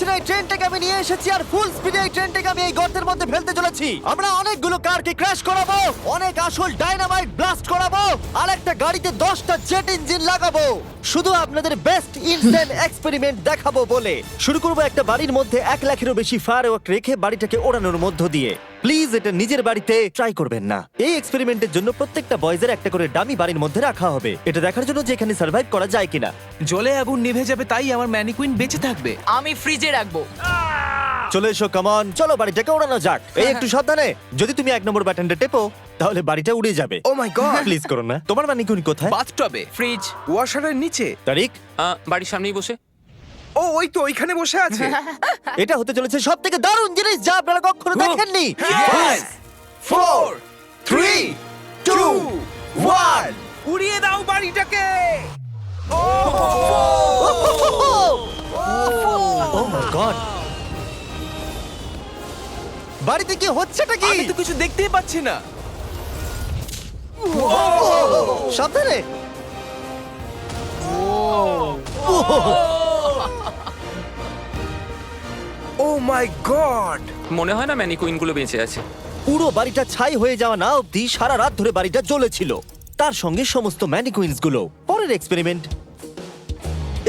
পারছি না, এই ট্রেনটাকে আমি নিয়ে এসেছি আর ফুল স্পিডে এই ট্রেনটাকে আমি এই গর্তের মধ্যে ফেলতে চলেছি। আমরা অনেকগুলো কারকে ক্র্যাশ করাবো, অনেক আসল ডাইনামাইট ব্লাস্ট করাবো, আর একটা গাড়িতে 10টা জেট ইঞ্জিন লাগাবো, শুধু আপনাদের বেস্ট ইনসেন এক্সপেরিমেন্ট দেখাবো বলে। শুরু করবো একটা বাড়ির মধ্যে 1 লাখেরও বেশি ফায়ারওয়ার্ক রেখে বাড়িটাকে ওড়ানোর মধ্য দিয়ে। প্লিজ এটা নিজের বাড়িতে ট্রাই করবেন না। এই এক্সপেরিমেন্টের জন্য প্রত্যেকটা বয়েজের একটা করে ডামি বাড়ির মধ্যে রাখা হবে, এটা দেখার জন্য যে এখানে সার্ভাইভ করা যায় কিনা। জলে আগুন নিভে যাবে, তাই আমার ম্যানিকুইন বেঁচে থাকবে। আমি ফ্রিজে রাখবো। চলে এসো, কামন, চলো বাড়িটাকে ওড়ানো যাক। এই একটু সাবধানে, যদি তুমি 1 নম্বর বাটনটা টেপো তাহলে বাড়িটা উড়ে যাবে। ও মাই গড! প্লিজ করো না। তোমার মানিকুন কোথায়? বাথটবে, ফ্রিজ। ওয়াশারের নিচে। তারিক, বাড়ির সামনেই বসে। ও ওই তো ওইখানে বসে আছে। এটা হতে চলেছে সবথেকে দারুণ জিনিস যা আপনারা কখনো দেখেননি। Yes! 4 3 2 1 উড়িয়ে দাও বাড়িটাকে। ও মাই গড, বাড়িতে কি হচ্ছেটা কি? আমি তো কিছু দেখতেই পাচ্ছি না। সাবধানে। ও মাই গড! মনে হয় না ম্যানিকুইন গুলো বেঁচে আছে। পুরো বাড়িটা ছাই হয়ে যাওয়া না অবধি সারা রাত ধরে বাড়িটা জ্বলেছিল, তার সঙ্গে সমস্ত ম্যানিকুইন্স গুলো। পরের এক্সপেরিমেন্ট,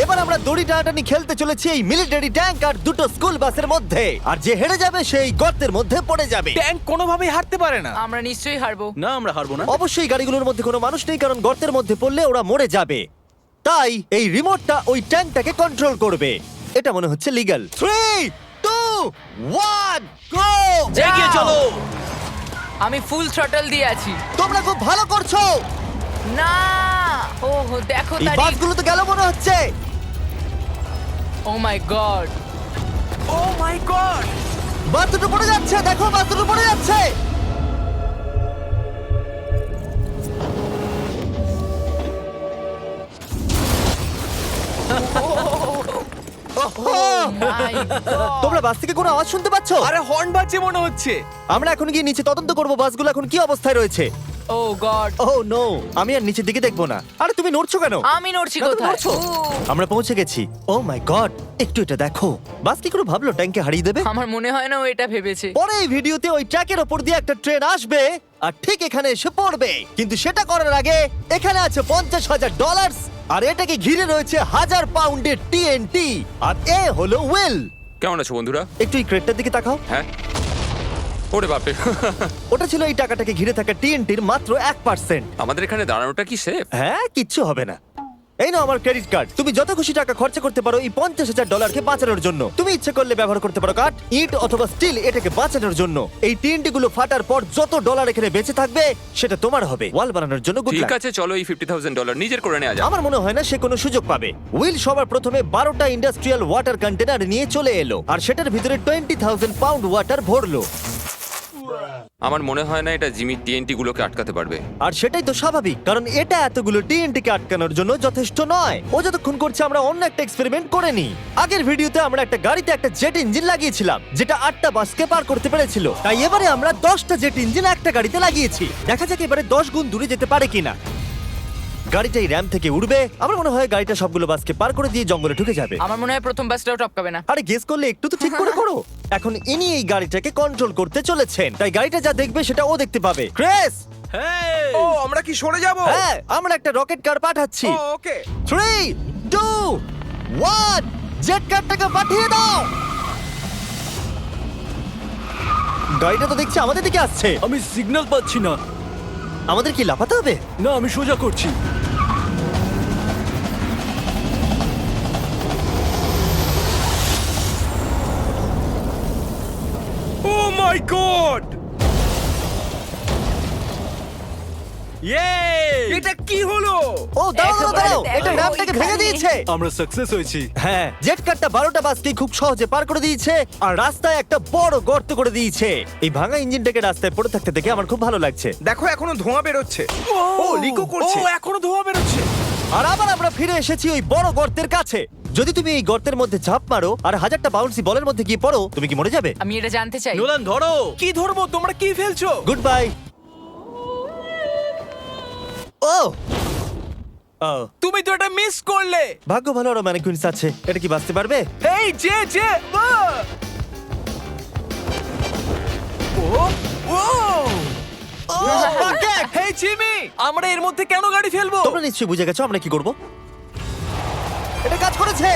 এবার আমরা দড়ি টানাটানি খেলতে চলেছি এই মিলিটারি ট্যাঙ্ক আর দুটো স্কুল বাসের মধ্যে, আর যে হেরে যাবে সেই গর্তের মধ্যে পড়ে যাবে। ট্যাঙ্ক কোনোভাবেই হারতে পারে না। আমরা নিশ্চয়ই হারবো। না, আমরা হারবো না। অবশ্যই গাড়িগুলোর মধ্যে কোনো মানুষ নেই, কারণ গর্তের মধ্যে পড়লে ওরা মরে যাবে। তাই এই রিমোটটা ওই ট্যাঙ্কটাকে কন্ট্রোল করবে। এটা মনে হচ্ছে লিগ্যাল। 3 2 1 গো! এগিয়ে চলো। আমি ফুল থ্রটল দিয়ে আছি। তোমরা খুব ভালো করছো। না, ওহ দেখো এই তারিখ। বাসগুলো তো গেল মনে হচ্ছে। ও মাই গড। ও মাই গড! বাস দুটো পড়ে যাচ্ছে, দেখো বাস দুটো পড়ে যাচ্ছে। মাই গড। তোমরা বাস থেকে কোনো আওয়াজ শুনতে পাচ্ছো? আরে হর্ন বাজছে মনে হচ্ছে। আমরা এখন গিয়ে নিচে তদন্ত করব বাসগুলো এখন কি অবস্থায় রয়েছে। ও গড। ও নো, আমি আর নিচের দিকে দেখবো না। আরে তুমি নড়ছো কেন? আমি নড়ছি না, তুমি কোথায়? নড়ছো। আমরা পৌঁছে গেছি। ও মাই গড, একটু এটা দেখো। বাস কি করে ভাবলো ট্যাঙ্কে হারিয়ে দেবে? আমার মনে হয় না ও এটা ভেবেছে। পরে এই ভিডিওতে ওই ট্র্যাকের ওপর দিয়ে একটা ট্রেন আসবে আর ঠিক এখানে এসে পড়বে, কিন্তু সেটা করার আগে এখানে আছে $50,000 আর এটাকে ঘিরে রয়েছে 1000 পাউন্ডের টিএনটি। আর এ হলো উইল। কেমন আছো বন্ধুরা? একটু এই ক্রেটটার দিকে তাকাও। হ্যাঁ। ওরে বাপরে! ওটা ছিল এই টাকাটাকে ঘিরে থাকা টিএনটির মাত্র 1%। আমাদের এখানে দাঁড়ানোটা কি সেফ? হ্যাঁ, কিচ্ছু হবে না। এই নাও আমার ক্রেডিট কার্ড, তুমি যত খুশি টাকা খরচা করতে পারো এই $50,000 বাঁচানোর জন্য। তুমি ইচ্ছে করলে ব্যবহার করতে পারো কাঠ, ইট অথবা স্টিল এটাকে বাঁচানোর জন্য। এই টিএনটি গুলো ফাটার পর যত ডলার এখানে বেঁচে থাকবে সেটা তোমার হবে। ওয়াল বানানোর জন্য গুড ঠিক লাক। আছে, চলো এই $50,000 নিজের করে নেওয়া যাক। আমার মনে হয় না সে কোনো সুযোগ পাবে। উইল সবার প্রথমে 12টা ইন্ডাস্ট্রিয়াল ওয়াটার কন্টেনার নিয়ে চলে এলো আর সেটার ভিতরে 20,000 পাউন্ড ওয়াটার ভরলো। আমার মনে হয় না এটা জিমি টিএনটি গুলোকে আটকাতে পারবে। আর সেটাই তো স্বাভাবিক, কারণ এটা এতগুলো টিএনটি কে আটকানোর জন্য যথেষ্ট নয়। ও যতক্ষণ করছে আমরা অন্য একটা এক্সপেরিমেন্ট করে নিই। আগের ভিডিওতে আমরা একটা গাড়িতে একটা জেট ইঞ্জিন লাগিয়েছিলাম যেটা 8টা বাসকে পার করতে পেরেছিল। তাই এবারে আমরা 10টা জেট ইঞ্জিন একটা গাড়িতে লাগিয়েছি। দেখা যাক এবারে 10 গুণ দূরে যেতে পারে কিনা। গাড়িটা এই র্যাম থেকে উঠবে। আমার মনে হয় গাড়িটা সবগুলো বাসকে পার করে দিয়ে জঙ্গলে ঢুকে যাবে। আমার মনে হয় প্রথম বাসটাও টপকাবে না। আরে গেস করলে একটু তো ঠিক করে করো। এখন ইনি এই গাড়িটাকে কন্ট্রোল করতে চলেছেন, তাই গাড়িটা যা দেখবে সেটা ও দেখতে পাবে। ক্রেস, ও আমরা কি সরে যাব? হ্যাঁ, আমরা একটা রকেট কার পাঠাচ্ছি। ওকে। 3 2 1 জেট কারটাকে পাঠিয়ে দাও। গাড়িটা তো দেখছি আমাদের দিকে আসছে। আমি সিগন্যাল পাচ্ছি না। আমাদের কি লাফাতে হবে? না, আমি সোজা করছি। ও মাই গড! এটা কি হলো? ও দাঁড়াও দাঁড়াও দাঁড়াও, একেবারে এটা দেখো, র্যামটাকে ভেঙে এখানে। দিয়েছে। আমরা সাকসেস হয়েছি। হ্যাঁ, জেট কারটা 12টা বাসকে খুব সহজে পার করে দিয়েছে আর রাস্তায় একটা বড় গর্ত করে দিয়েছে। এই ভাঙা ইঞ্জিনটাকে রাস্তায় পড়ে থাকতে দেখে আমার খুব ভালো লাগছে। দেখো এখনো ধোঁয়া বেরোচ্ছে। ও লিকো করছে। ও এখনো ধোঁয়া বেরোচ্ছে। আর আবার আমরা ফিরে এসেছি ওই বড় গর্তের কাছে। যদি তুমি এই গর্তের মধ্যে ঝাঁপ মারো আর 1000টা বাউন্সি বলের মধ্যে গিয়ে পড়ো, তুমি কি মরে যাবে? আমি এটা জানতে চাই। নোলান ধরো। কি ধরবো? তোমরা কি ফেলছো? Good bye. ও ও, তুমি তো এটা মিস করলে। ভাগ্য ভালো আরো ম্যানিকুইন্স আছে। এটা কি বাঁচতে পারবে? এই যে perfect! হেই জিমি, আমরা এর মধ্যে কেন গাড়ি ফেলবো? তোমরা নিশ্চয়ই বুঝে গেছো আমরা কি করব। এটা কাজ করেছে।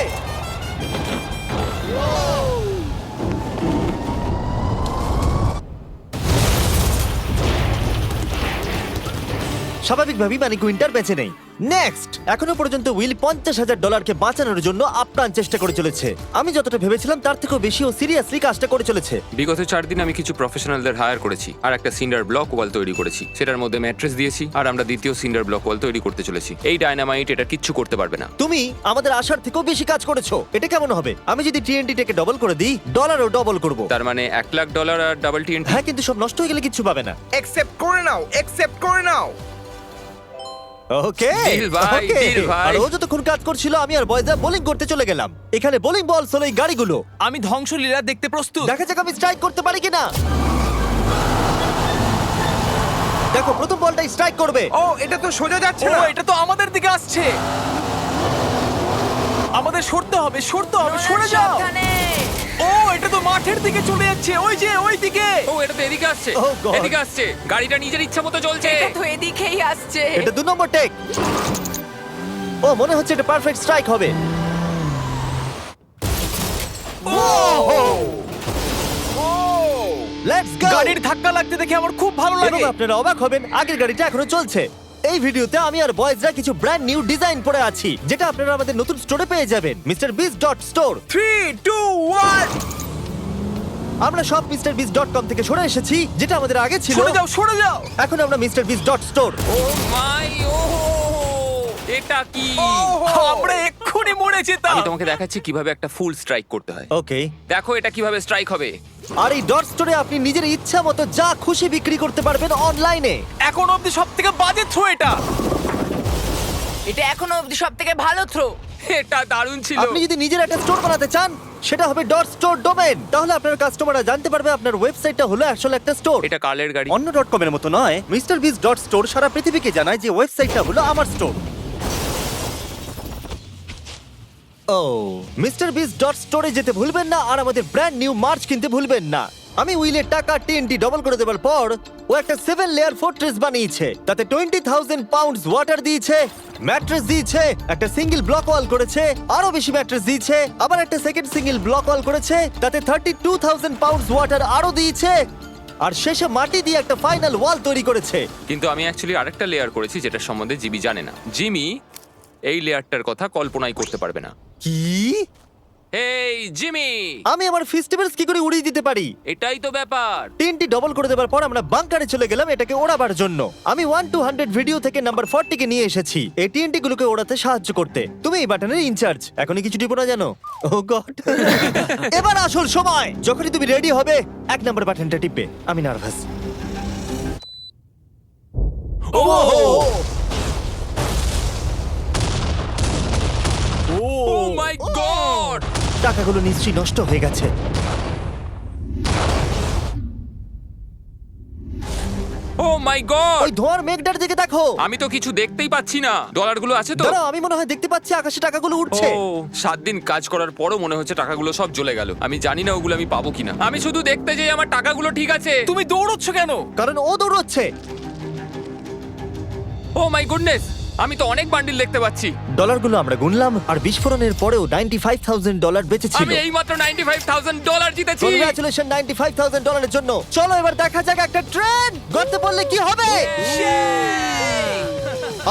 স্বাভাবিকভাবেই মানে কুইন্টার বেঁচে নেই। নেক্সট, এখনো পর্যন্ত উইল $50,000 বাঁচানোর জন্য আপ্রাণ চেষ্টা করে চলেছে। আমি যতটা ভেবেছিলাম তার থেকেও বেশি ও সিরিয়াসলি কাজটা করে চলেছে। বিগত 4 দিন আমি কিছু প্রফেশনালদের হায়ার করেছি আর একটা সিন্ডার ব্লক ওয়াল তৈরি করেছি। সেটার মধ্যে ম্যাট্রেস দিয়েছি আর আমরা দ্বিতীয় সিন্ডার ব্লক ওয়াল তৈরি করতে চলেছি। এই ডায়নামাইট এটা কিচ্ছু করতে পারবে না। তুমি আমাদের আশার থেকেও বেশি কাজ করেছো। এটা কেমন হবে? আমি যদি TNT-টাকে ডবল করে দিই, ডলারও ডবল করব। তার মানে $1,00,000 আর ডাবল TNT। হ্যাঁ, কিন্তু সব নষ্ট হয়ে গেলে কিচ্ছু পাবে না। অ্যাকসেপ্ট করে নাও, অ্যাকসেপ্ট করে নাও। ওকে Deal ভাই, deal ভাই। আর ও যতক্ষণ কাজ করছিল আমি আর বয়জা বোলিং করতে চলে গেলাম। এখানে বোলিং বল হলো এই গাড়িগুলো। আমি ধ্বংসলীলা দেখতে প্রস্তুত। দেখা যাক আমি স্ট্রাইক করতে পারি কিনা। দেখো, প্রথম বলটাই স্ট্রাইক করবে। ও, এটা তো সোজা যাচ্ছে না। এটা তো আমাদের দিকে আসছে। আমাদের সরতে হবে, সরতে হবে, সরে যাও। সাবধানে। ও, এটা তো মাঠের দিকে চলে যাচ্ছে, ওই যে ওই দিকে। ও, এটা তো এদিকে আসছে। Oh God! এদিকে আসছে। গাড়িটা নিজের ইচ্ছা মতো চলছে। এটা তো এদিকেই আসছে। এটা 2 নম্বর টেক। ও, মনে হচ্ছে এটা পারফেক্ট স্ট্রাইক হবে। Let's go. গাড়ির ধাক্কা লাগতে দেখে আমার খুব ভালো এবং লাগে। আপনারা অবাক হবেন, আগের গাড়িটা এখনো চলছে। এই ভিডিওতে আমি আর বয়েজরা কিছু ব্র্যান্ড নিউ ডিজাইন পরে আছি, যেটা আপনারা আমাদের নতুন স্টোরে পেয়ে যাবেন, MrBeast.store। 3, 2, 1, আমরা সব MrBeast.com থেকে সরে এসেছি, যেটা আমাদের আগে ছিল। সরে যাও, সরে যাও। এখন আমরা MrBeast.store। ও মাই, ও এটা কি? আমরা এক্ষুনি মরে যেতাম। আমি তোমাকে দেখাচ্ছি কিভাবে একটা ফুল স্ট্রাইক করতে হয়। ওকে। দেখো এটা কিভাবে স্ট্রাইক হবে। আর এই ডট স্টোরে আপনি নিজের ইচ্ছা মতো যা খুশি বিক্রি করতে পারবেন অনলাইনে। এখন অবধি সবথেকে বাজে থ্রো এটা। এটা এখনো অবধি সবথেকে ভালো থ্রো। এটা দারুণ ছিল। আপনি যদি নিজের একটা স্টোর বানাতে চান, সেটা হবে ডট স্টোর ডোমেন। তাহলে আপনার কাস্টমাররা জানতে পারবে আপনার ওয়েবসাইটটা হলো আসলে একটা স্টোর। এটা কালের গাড়ি। অন্য ডট কমের মতো নয়, MrBeast.store সারা পৃথিবীকে জানায় যে ওয়েবসাইটটা হলো আমার স্টোর। ও, MrBeast.store-এ যেতে ভুলবেন না আর আমাদের ব্র্যান্ড নিউ মার্চ কিনতে ভুলবেন না। আমি উইলের টাকা TNT ডবল করে দেওয়ার পর ও একটা 7 লেয়ার ফোর্ট্রেস বানিয়েছে। তাতে 20,000 পাউন্ডস ওয়াটার দিয়েছে, ম্যাট্রেস দিয়েছে, একটা সিঙ্গেল ব্লক ওয়াল করেছে, আরো বেশি ম্যাট্রেস দিয়েছে, আবার একটা সেকেন্ড সিঙ্গেল ব্লক ওয়াল করেছে, তাতে 32,000 পাউন্ডস ওয়াটার আরো দিয়েছে, আর শেষে মাটি দিয়ে একটা ফাইনাল ওয়াল তৈরি করেছে। কিন্তু আমি অ্যাকচুয়ালি আরেকটা লেয়ার করেছি যেটা সম্বন্ধে জিমি জানে না। জিমি এই লেয়ারটার কথা কল্পনাই করতে পারবে না। কি? এই জিমি, আমি আমার ফেস্টিভ্যালস কি করে উড়িয়ে দিতে পারি? এটাই তো ব্যাপার। তিনটি ডবল করে দেওয়ার পর আমরা বাংকারে চলে গেলাম এটাকে ওড়াবার জন্য। আমি 1 to 100 ভিডিও থেকে নাম্বার 40 কে নিয়ে এসেছি এই TNT গুলোকে ওড়াতে সাহায্য করতে। তুমি এই বাটনের ইনচার্জ। এখনই কিছু টিপো না জানো? ও গড। এবার আসল সময়। যখনই তুমি রেডি হবে 1 নাম্বার বাটনটা টিপবে। আমি নার্ভাস। ও, ও মাই গড! টাকাগুলো নিশ্চয়ই নষ্ট হয়ে গেছে। ও মাই গড! ওই ধোঁয়ার মেঘটার দিকে দেখো। আমি তো কিছু দেখতেই পাচ্ছি না। ডলারগুলো আছে তো? দাঁড়াও, আমি মনে হয় দেখতে পাচ্ছি আকাশে টাকাগুলো উঠছে। ও, 7 দিন কাজ করার পরও মনে হচ্ছে টাকাগুলো সব জ্বলে গেল। আমি জানি না ওগুলো আমি পাবো কিনা। আমি শুধু দেখতে যাই আমার টাকাগুলো ঠিক আছে। তুমি দৌড়চ্ছ কেন? কারণ ও দৌড়চ্ছে। ও মাই গুডনেস! আমি তো অনেক বান্ডিল দেখতে পাচ্ছি। ডলারগুলো আমরা গুনলাম আর বিস্ফোরণের পরেও $95,000 বেঁচে ছিল। আমি এইমাত্র $95,000 জিতেছি। কংগ্রাচুলেশন $95,000 জন্য। চলো এবার দেখা যাক একটা ট্রেন গর্তে পড়লে কি হবে।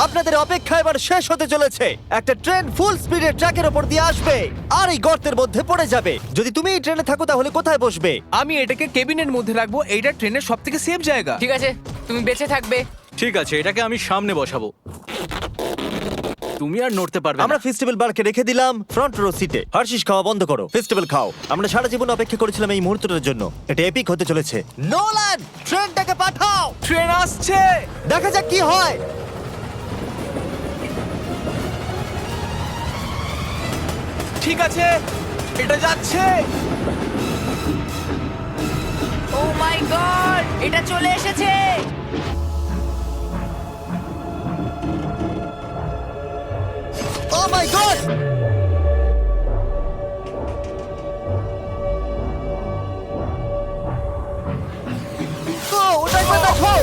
আপনাদের অপেক্ষা এবার শেষ হতে চলেছে। একটা ট্রেন ফুল স্পিডে ট্র্যাকের উপর দিয়ে আসবে আর এই গর্তের মধ্যে পড়ে যাবে। যদি তুমি এই ট্রেনে থাকো তাহলে কোথায় বসবে? আমি এটাকে কেবিনের মধ্যে রাখবো। এইটা ট্রেনের সবথেকে সেফ জায়গা। ঠিক আছে, তুমি বেঁচে থাকবে। ঠিক আছে, এটাকে আমি সামনে বসাবো। তুমি আর নড়তে পারবে আমরা না। ফেস্টিভ্যাল বারকে রেখে দিলাম ফ্রন্ট রো সিটে। হার্শিস খাওয়া বন্ধ করো, ফেস্টিভ্যাল খাও। আমরা সারা জীবন অপেক্ষা করেছিলাম এই মুহূর্তটার জন্য। এটা এপিক হতে চলেছে। নোলান, ট্রেনটাকে পাঠাও। ট্রেন আসছে। দেখা যাক কি হয়। ঠিক আছে, এটা যাচ্ছে। ও মাই গড, এটা চলে এসেছে। ও মাই গড! ওটা একবার দেখো।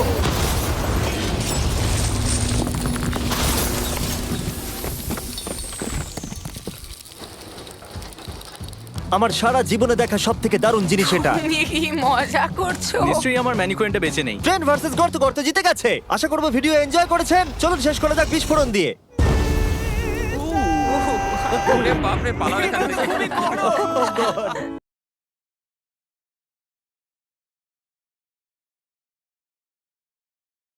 আমার সারা জীবনে দেখা সব থেকে দারুণ জিনিস এটা। তুমি কি মজা করছো? নিশ্চয়ই আমার ম্যানিকুইনটা বেঁচে নেই। ট্রেন ভার্সেস গর্ত গর্ত জিতে গেছে। আশা করবো ভিডিও এনজয় করেছেন। চলুন শেষ করা যাক বিস্ফোরণ দিয়ে। ওরে বাপরে, পালাও এখান থেকে।